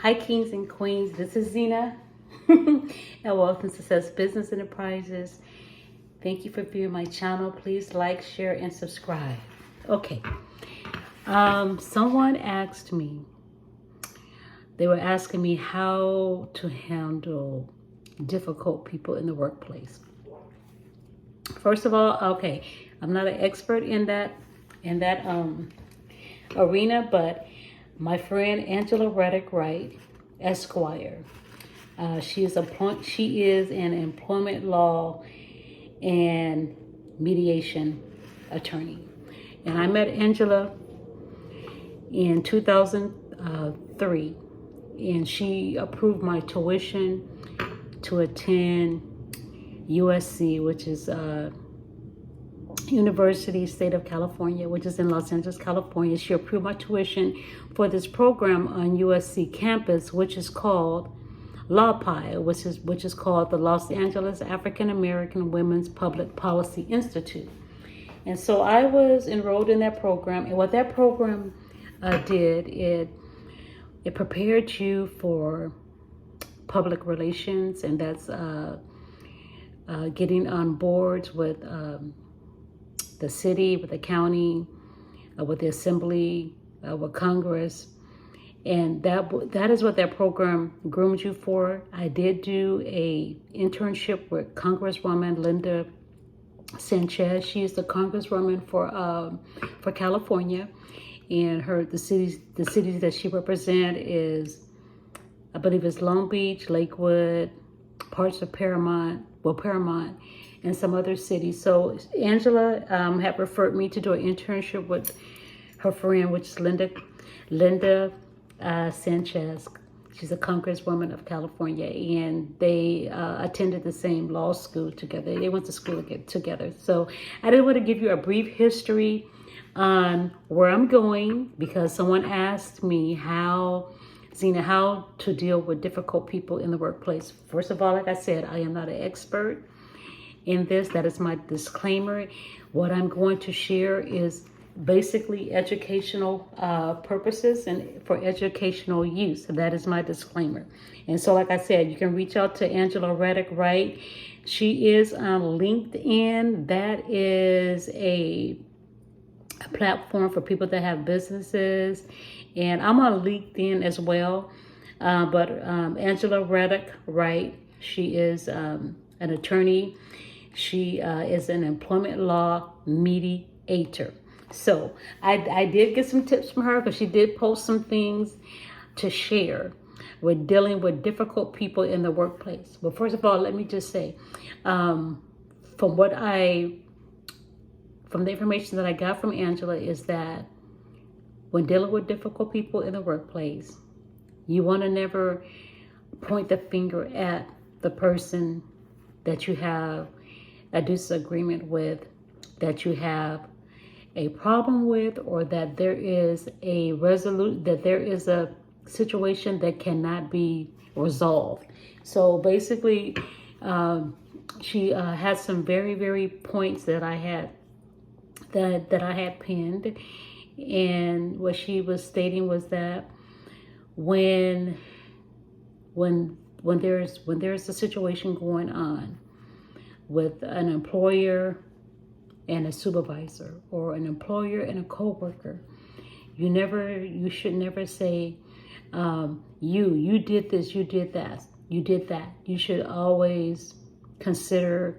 Hi, kings and queens. This is Zena, and welcome to Success Business Enterprises. Thank you for viewing my channel. Please like, share, and subscribe. Okay. Someone asked me. They were asking me how to handle difficult people in the workplace. First of all, okay, I'm not an expert in that arena, but my friend Angela Reddick Wright, Esquire. She is an employment law and mediation attorney. And I met Angela in 2003, and she approved my tuition to attend USC, which is University State of California, which is in Los Angeles, California. She approved my tuition for this program on USC campus, which is called LAWPI, which is called the Los Angeles African American Women's Public Policy Institute. And so I was enrolled in that program, and what that program did, it prepared you for public relations, and that's getting on boards with the city, with the county, with the assembly, with Congress. And that is what that program groomed you for. I did do a internship with Congresswoman Linda Sanchez. She is the Congresswoman for California, and the cities that she represents is, I believe, it's Long Beach, Lakewood, parts of Paramount, and some other cities. So Angela had referred me to do an internship with her friend, which is Linda Sanchez. She's a Congresswoman of California, and they attended the same law school together. They went to school together. So I did want to give you a brief history on where I'm going, because someone asked me how to deal with difficult people in the workplace. First of all, like I said, I am not an expert in this. That is my disclaimer. What I'm going to share is basically educational purposes and for educational use. That is my disclaimer. And so, like I said, you can reach out to Angela Reddick Wright. She is on LinkedIn. That is a platform for people that have businesses, and I'm on LinkedIn as well. But Angela Reddick Wright, she is an attorney. She is an employment law mediator. So I did get some tips from her, because she did post some things to share with dealing with difficult people in the workplace. But first of all, let me just say, from the information that I got from Angela, is that when dealing with difficult people in the workplace, you want to never point the finger at the person that you have a disagreement with, that you have a problem with, or that there is a situation that cannot be resolved. So basically, she had some very, very points that I had pinned, and what she was stating was that when there's a situation going on with an employer and a supervisor, or an employer and a coworker, you should never say, you did this, you did that. You should always consider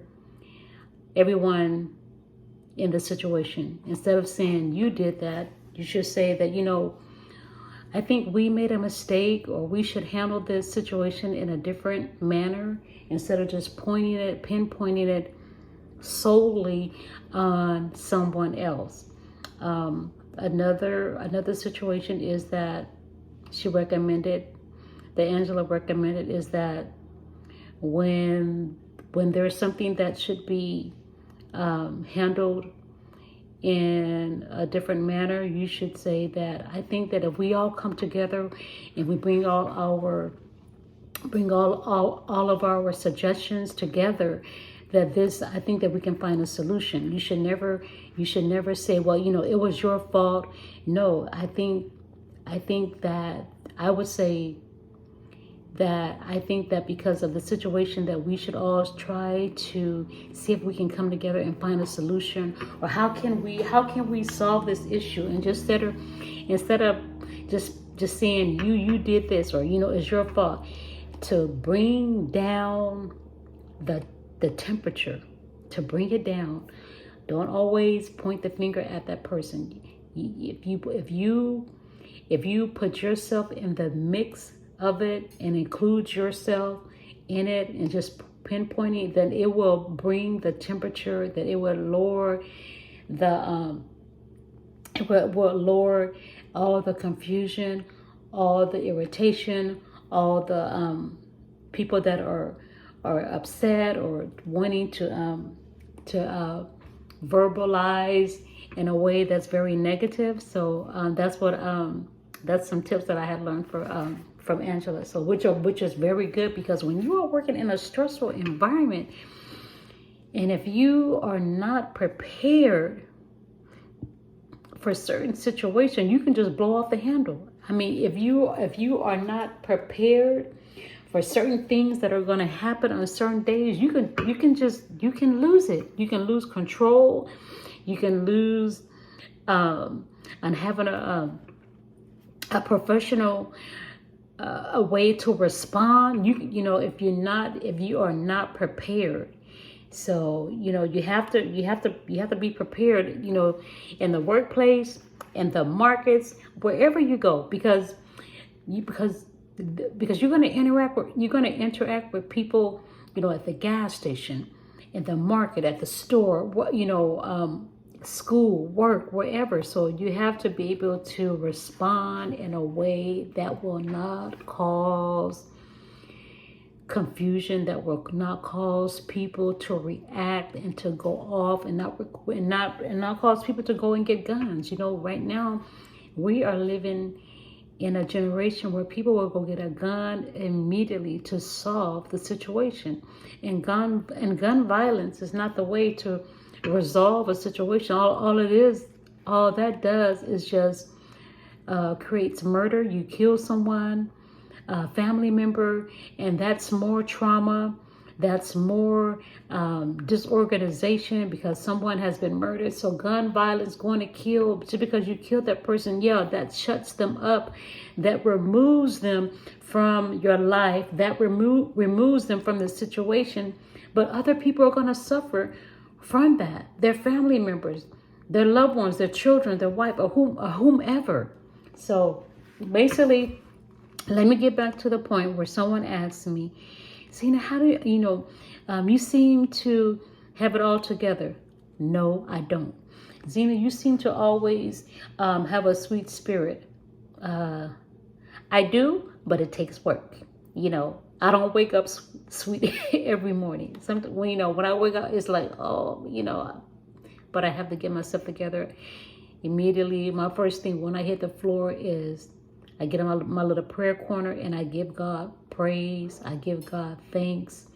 everyone in the situation. Instead of saying you did that, you should say that, I think we made a mistake, or we should handle this situation in a different manner, instead of just pinpointing it solely on someone else. Another situation is that Angela recommended is that when there's something that should be handled in a different manner, you should say that I think that if we all come together and we bring all of our suggestions together, I think that we can find a solution. You should never say, well, it was your fault. No, I think that I would say that I think that because of the situation that we should all try to see if we can come together and find a solution, or how can we solve this issue, and just instead of just saying you did this, or it's your fault, to bring down the temperature, to bring it down. Don't always point the finger at that person. If you put yourself in the mix of it and include yourself in it and just pinpointing, then it will bring the temperature, that it will lower will lower all the confusion, all the irritation, all the people that are upset or wanting to verbalize in a way that's very negative. So that's some tips that I had learned from Angela. So which is very good, because when you are working in a stressful environment, and if you are not prepared for certain situation, you can just blow off the handle. I mean, if you are not prepared for certain things that are going to happen on certain days, you can lose it. You can lose control. You can lose and having a professional a way to respond. If you are not prepared. So you have to be prepared, in the workplace, in the markets, wherever you go, because you're going to interact with people, at the gas station, in the market, at the store, school, work, wherever. So you have to be able to respond in a way that will not cause confusion, that will not cause people to react and to go off, and not cause people to go and get guns. Right now we are living in a generation where people will go get a gun immediately to solve the situation, and gun violence is not the way to resolve a situation. All that does is just creates murder. You kill someone, a family member, and that's more trauma, that's more disorganization, because someone has been murdered. So gun violence, going to kill, just because you killed that person, that shuts them up, that removes them from your life, that removes them from the situation. But other people are going to suffer from that, their family members, their loved ones, their children, their wife, or whomever. So basically, let me get back to the point where someone asked me, Zena, how do you seem to have it all together. No, I don't. Zena, you seem to always have a sweet spirit. I do, but it takes work. I don't wake up sweet every morning. When I wake up, it's like, but I have to get myself together immediately. My first thing when I hit the floor is I get in my little prayer corner and I give God praise. I give God thanks.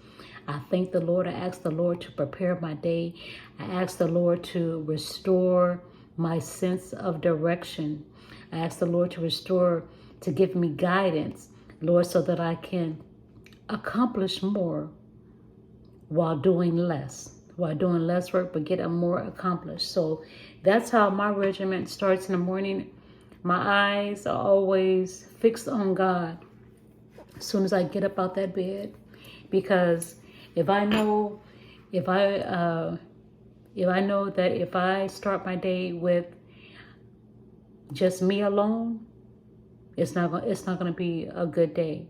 I thank the Lord. I ask the Lord to prepare my day. I ask the Lord to restore my sense of direction. I ask the Lord to give me guidance, Lord, so that I can accomplish more while doing less work, but get more accomplished. So that's how my regimen starts in the morning. My eyes are always fixed on God as soon as I get up out that bed, because if I know that if I start my day with just me alone, it's not going to be a good day.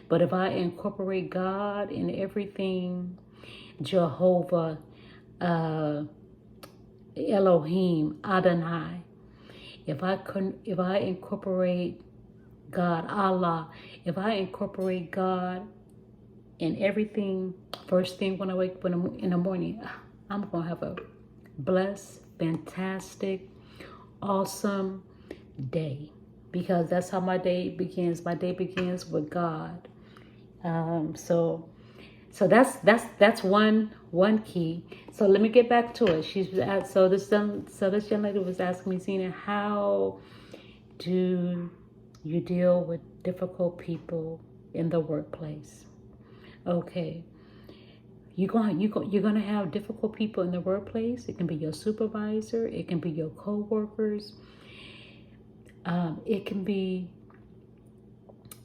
But if I incorporate God in everything, Jehovah, Elohim, Adonai, if I incorporate God, Allah, if I incorporate God in everything, first thing when I wake up in the morning, I'm going to have a blessed, fantastic, awesome day, because that's how my day begins. My day begins with God. So that's one key. So let me get back to it. So this young lady was asking me, Zena, how do you deal with difficult people in the workplace. Okay. You're going to have difficult people in the workplace. It can be your supervisor. It can be your co-workers. It can be,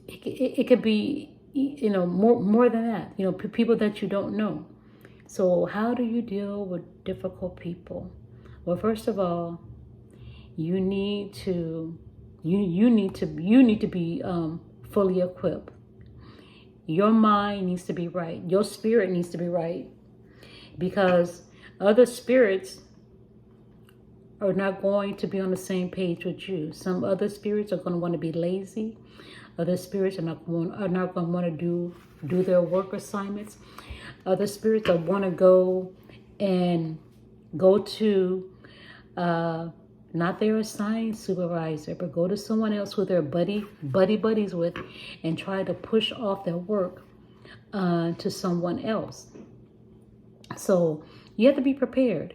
it could be, more than that, people that you don't know. So how do you deal with difficult people? Well, first of all, you need to be fully equipped. Your mind needs to be right. Your spirit needs to be right, because other spirits are not going to be on the same page with you. Some other spirits are going to want to be lazy. Other spirits are not going to want to do their work assignments. Other spirits are want to go to not their assigned supervisor, but go to someone else who they're buddies with, and try to push off their work to someone else. So you have to be prepared.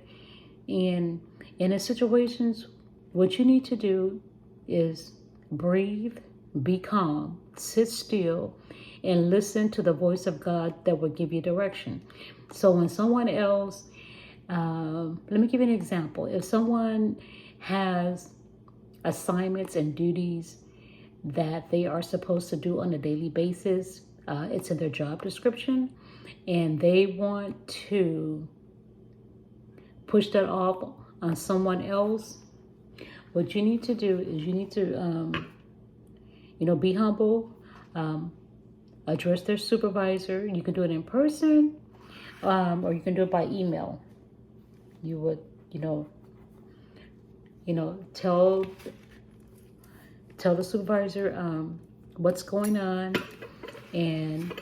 And in situations, what you need to do is breathe, be calm, sit still, and listen to the voice of God that will give you direction. So when someone else, let me give you an example. If someone has assignments and duties that they are supposed to do on a daily basis, it's in their job description, and they want to push that off on someone else, what you need to do is you need to, be humble, address their supervisor. You can do it in person, or you can do it by email. You would, tell the supervisor what's going on, and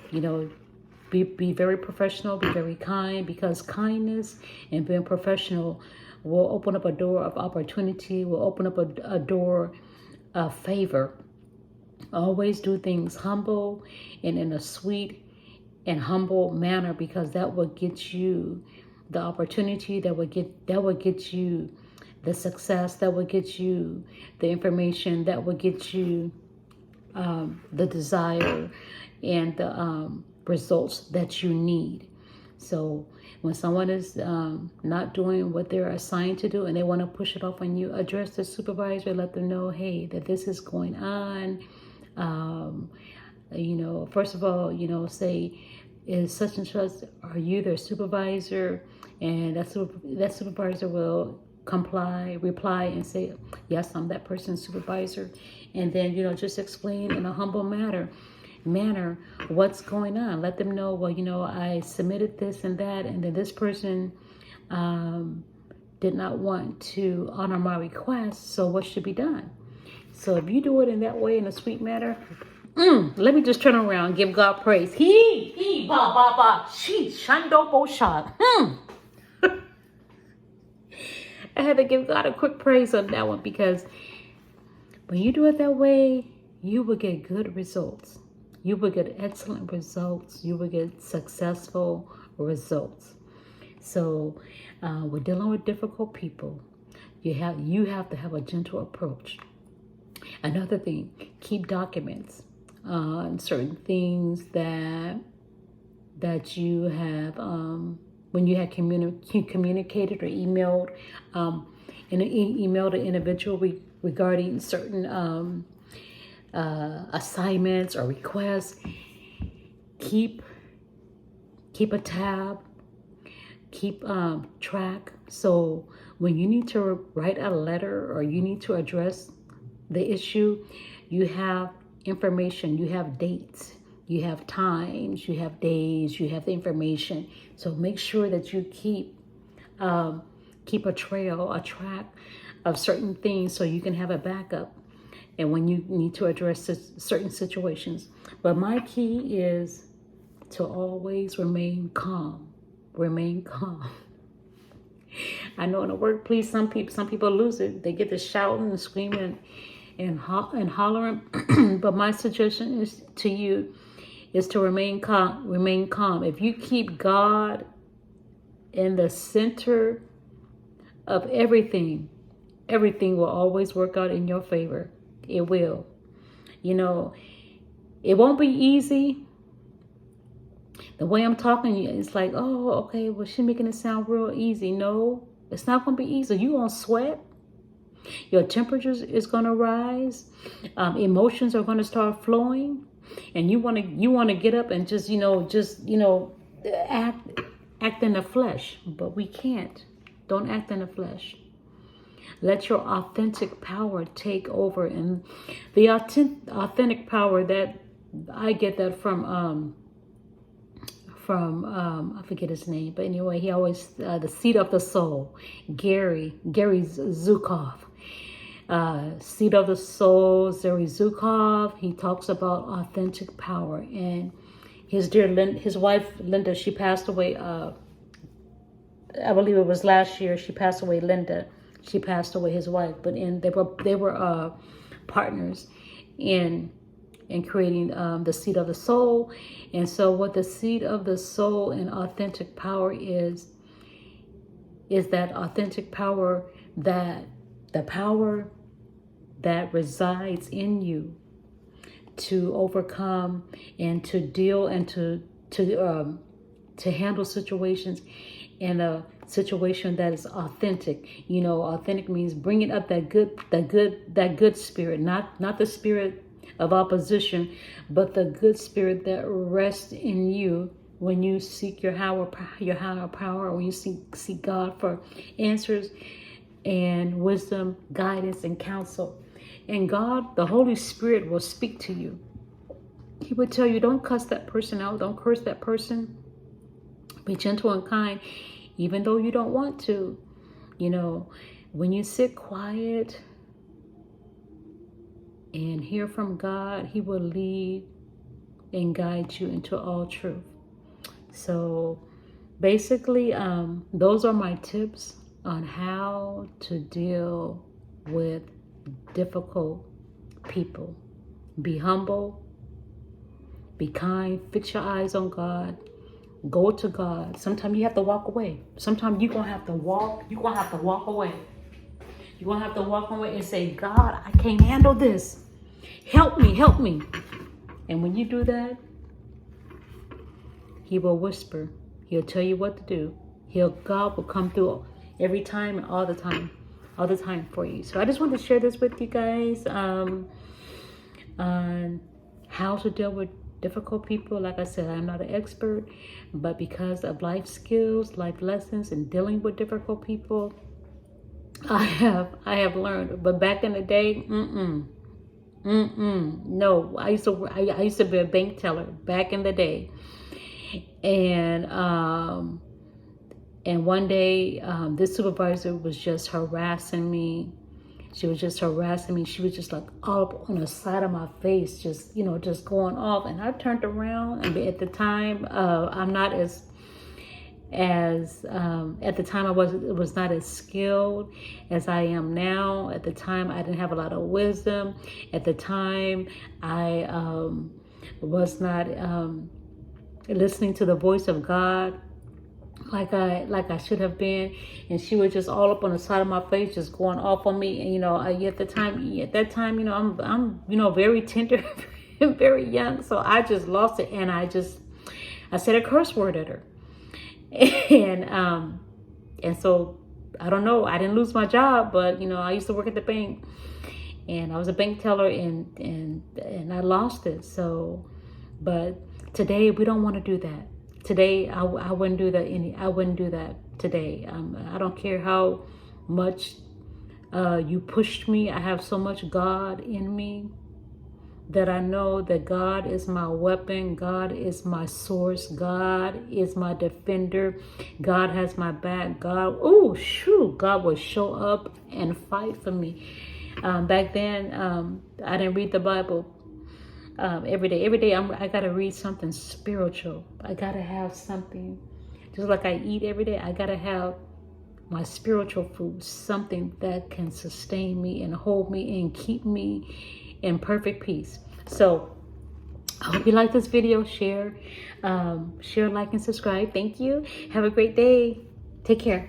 be very professional, be very kind, because kindness and being professional will open up a door of opportunity, will open up a door of favor. Always do things humble and in a sweet and humble manner, because that will get you the opportunity, that will get you the success, that will get you the information, that will get you the desire and the results that you need. So when someone is not doing what they're assigned to do and they want to push it off on you, address the supervisor, let them know, hey, that this is going on. First of all, say, is such and such, are you their supervisor? And that supervisor will reply and say, yes, I'm that person's supervisor. And then, just explain in a humble manner what's going on. Let them know, well, I submitted this and that, and then this person did not want to honor my request, so what should be done? So if you do it in that way, in a sweet manner, let me just turn around, give God praise. He ba ba ba she shando bo sha. I had to give God a quick praise on that one, because when you do it that way, you will get good results. You will get excellent results. You will get successful results. So we're dealing with difficult people. You have to have a gentle approach. Another thing, keep documents on certain things that you have when you have communicated or emailed emailed an individual regarding certain assignments or requests. Keep a tab, keep track. So when you need to write a letter or you need to address the issue, you have information, you have dates, you have times, you have days, you have the information. So make sure that you keep a track of certain things, so you can have a backup and when you need to address certain situations. But my key is to always remain calm. Remain calm. I know in the workplace, some people lose it. They get to shouting and screaming and hollering. But my suggestion is to you is to remain calm. Remain calm. If you keep God in the center of everything will always work out in your favor. It will. It won't be easy. The way I'm talking, it's like, oh, okay, well, she's making it sound real easy. No, it's not going to be easy. You're going to sweat. Your temperature is going to rise. Emotions are going to start flowing. And you want to get up and just act in the flesh. But we can't. Don't act in the flesh. Let your authentic power take over. And the authentic power, that I get that from I forget his name, but anyway, he always the seat of the soul, Gary Zukov, seat of the soul, Gary Zukov. He talks about authentic power, and his wife Linda, she passed away. I believe it was last year. She passed away, Linda. She passed away, his wife, but they were partners in creating the seed of the soul. And so what the seed of the soul and authentic power is that authentic power, that the power that resides in you to overcome and to deal and to handle situations in a situation that is authentic. Authentic means bringing up that good spirit, not the spirit of opposition, but the good spirit that rests in you when you seek your higher power, when you seek God for answers and wisdom, guidance, and counsel. And God, the Holy Spirit, will speak to you. He would tell you, don't cuss that person out, don't curse that person. Be gentle and kind, even though you don't want to. When you sit quiet and hear from God, He will lead and guide you into all truth. So basically, those are my tips on how to deal with difficult people. Be humble, be kind, fix your eyes on God, go to God. Sometimes you have to walk away. Sometimes you're going to have to walk away. You're going to have to walk away and say, God, I can't handle this. Help me. And when you do that, He will whisper. He'll tell you what to do. God will come through every time and all the time for you. So I just wanted to share this with you guys on how to deal with difficult people. Like I said, I'm not an expert, but because of life skills, life lessons, and dealing with difficult people, I have learned. But back in the day, no. I used to be a bank teller back in the day, and one day this supervisor was just harassing me. She was just like all up on the side of my face, just going off. And I turned around, and at the time, I'm not as at the time I was not as skilled as I am now. At the time, I didn't have a lot of wisdom. At the time, I was not listening to the voice of God like I should have been. And she was just all up on the side of my face, just going off on me. And at that time, I'm very tender and very young, so I just lost it, and I said a curse word at her. And so I don't know, I didn't lose my job, but I used to work at the bank, and I was a bank teller, and I lost it. So, but today we don't want to do that. Today I wouldn't do that. I wouldn't do that today. I don't care how much you pushed me. I have so much God in me that I know that God is my weapon. God is my source. God is my defender. God has my back. God will show up and fight for me. Back then, I didn't read the Bible every day. Every day, I got to read something spiritual. I got to have something. Just like I eat every day, I got to have my spiritual food, something that can sustain me and hold me and keep me in perfect peace. So I hope you like this video. Share, like, and subscribe. Thank you. Have a great day. Take care.